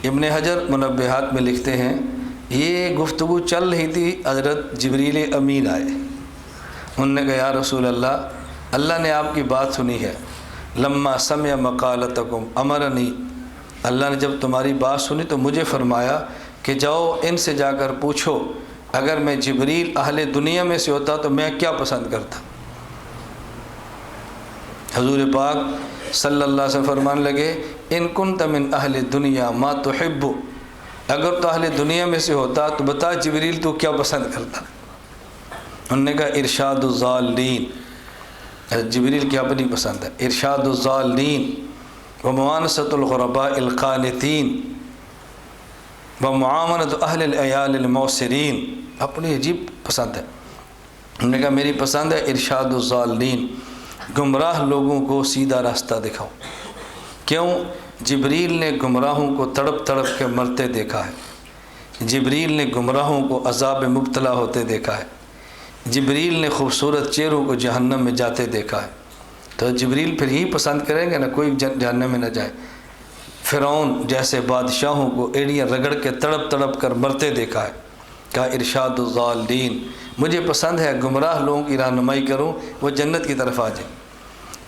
ابن حجر منبہات میں لکھتے ہیں یہ گفتگو چل رہی تھی، حضرت جبریل امین آئے، انہوں نے کہا یا رسول اللہ، اللہ نے آپ کی بات سنی ہے، لما سمع مقالتکم امرنی، اللہ نے جب تمہاری بات سنی تو مجھے فرمایا کہ جاؤ ان سے جا کر پوچھو اگر میں جبریل اہل دنیا میں سے ہوتا تو میں کیا پسند کرتا۔ حضور پاک صلی اللہ علیہ وسلم فرمانے لگے ان کنت من اہل دنیا ما تحب، اگر تو اہل دنیا میں سے ہوتا تو بتا جبریل تو کیا پسند کرتا۔ انہوں نے کہا ارشاد الضالین، جبریل کی اپنی پسند ہے، ارشاد الضالین وموانست الغرباء القانتین ومعاملۃ اہل العیال الموسرین، اپنی عجیب پسند ہے۔ انہوں نے کہا میری پسند ہے ارشاد الضالین، گمراہ لوگوں کو سیدھا راستہ دکھاؤ۔ کیوں؟ جبریل نے گمراہوں کو تڑپ تڑپ کے مرتے دیکھا ہے، جبریل نے گمراہوں کو عذاب مبتلا ہوتے دیکھا ہے، جبریل نے خوبصورت چہروں کو جہنم میں جاتے دیکھا ہے، تو جبریل پھر ہی پسند کریں گے نا کوئی جہنم میں نہ جائے۔ فرعون جیسے بادشاہوں کو ایڑیاں رگڑ کے تڑپ تڑپ کر مرتے دیکھا ہے، کہا ارشاد الضالین، مجھے پسند ہے گمراہ لوگوں کی رہنمائی کروں وہ جنت کی طرف آ جائیں۔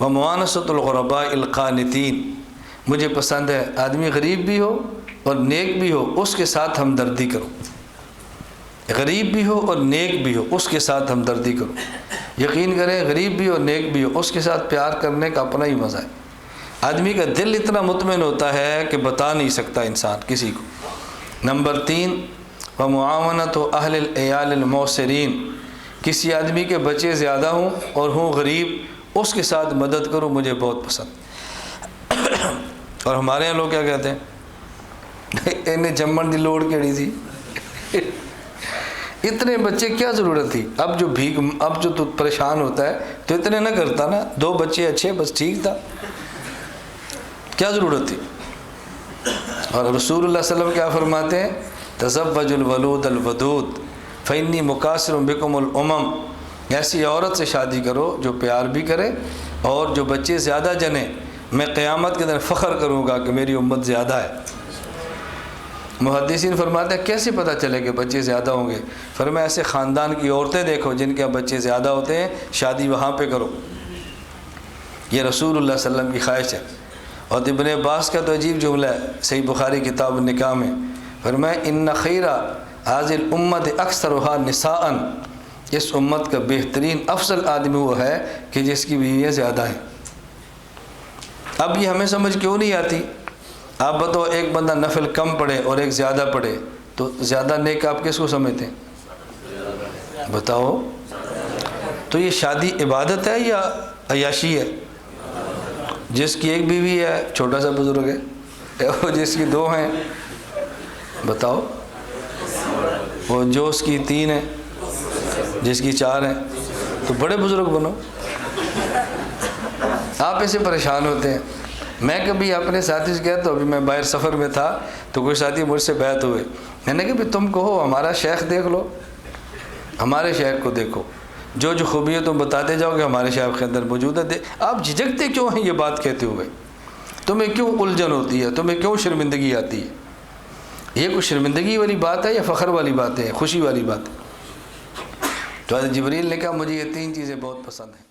وموانست الغرباء القانتین، مجھے پسند ہے آدمی غریب بھی ہو اور نیک بھی ہو اس کے ساتھ ہمدردی کرو، غریب بھی ہو اور نیک بھی ہو اس کے ساتھ ہمدردی کرو۔ یقین کریں غریب بھی ہو نیک بھی ہو اس کے ساتھ پیار کرنے کا اپنا ہی مزہ ہے، آدمی کا دل اتنا مطمئن ہوتا ہے کہ بتا نہیں سکتا انسان کسی کو۔ نمبر 3 ومعاونت اہل العیال الموسرین، کسی آدمی کے بچے زیادہ ہوں اور ہوں غریب اس کے ساتھ مدد کرو، مجھے بہت پسند۔ اور ہمارے یہاں لوگ کیا کہتے ہیں انہیں جمن دی لوڑ کیڑی تھی، اتنے بچے کیا ضرورت تھی، اب جو تو پریشان ہوتا ہے تو اتنے نہ کرتا نا، 2 بچے اچھے بس ٹھیک تھا، کیا ضرورت تھی۔ اور رسول اللہ صلی اللہ علیہ وسلم کیا فرماتے ہیں تزوج الولود الودود فانی مکاثر بکم الامم، ایسی عورت سے شادی کرو جو پیار بھی کرے اور جو بچے زیادہ جنے، میں قیامت کے دن فخر کروں گا کہ میری امت زیادہ ہے۔ محدثین فرماتے ہیں کیسے پتہ چلے کہ بچے زیادہ ہوں گے؟ فرمایا ایسے خاندان کی عورتیں دیکھو جن کے بچے زیادہ ہوتے ہیں، شادی وہاں پہ کرو، یہ رسول اللہ صلی اللہ علیہ وسلم کی خواہش ہے۔ اور ابن عباس کا تو عجیب جملہ ہے صحیح بخاری کتاب النکاح میں، فرمایا ان خیر هذه الامت اکثرها نساء، اس امت کا بہترین افضل آدمی وہ ہے کہ جس کی بیویاں زیادہ ہیں۔ اب یہ ہمیں سمجھ کیوں نہیں آتی؟ آپ بتاؤ ایک بندہ نفل کم پڑھے اور ایک زیادہ پڑھے تو زیادہ نیک آپ کس کو سمجھتے ہیں؟ بتاؤ تو یہ شادی عبادت ہے یا عیاشی ہے؟ جس کی ایک بیوی ہے چھوٹا سا بزرگ ہے، اور جس کی 2 ہیں بتاؤ، وہ جو اس کی 3 ہیں جس کی 4 ہیں تو بڑے بزرگ بنو۔ آپ ایسے پریشان ہوتے ہیں۔ میں کبھی اپنے ساتھی سے کہتا ہوں، ابھی میں باہر سفر میں تھا تو کوئی ساتھی مجھ سے بیعت ہوئے، میں نے کہا تم کہو ہمارا شیخ دیکھ لو، ہمارے شیخ کو دیکھو، جو خوبی ہے تم بتاتے جاؤ کہ ہمارے شیخ کے اندر موجود ہے۔ آپ جھجکتے کیوں ہیں یہ بات کہتے ہوئے؟ تمہیں کیوں الجھن ہوتی ہے؟ تمہیں کیوں شرمندگی آتی ہے؟ یہ کوئی شرمندگی والی بات ہے یا فخر والی بات ہے، خوشی والی بات ہے؟ تو حضرت جبریل نے کہا مجھے یہ 3 چیزیں بہت پسند ہیں۔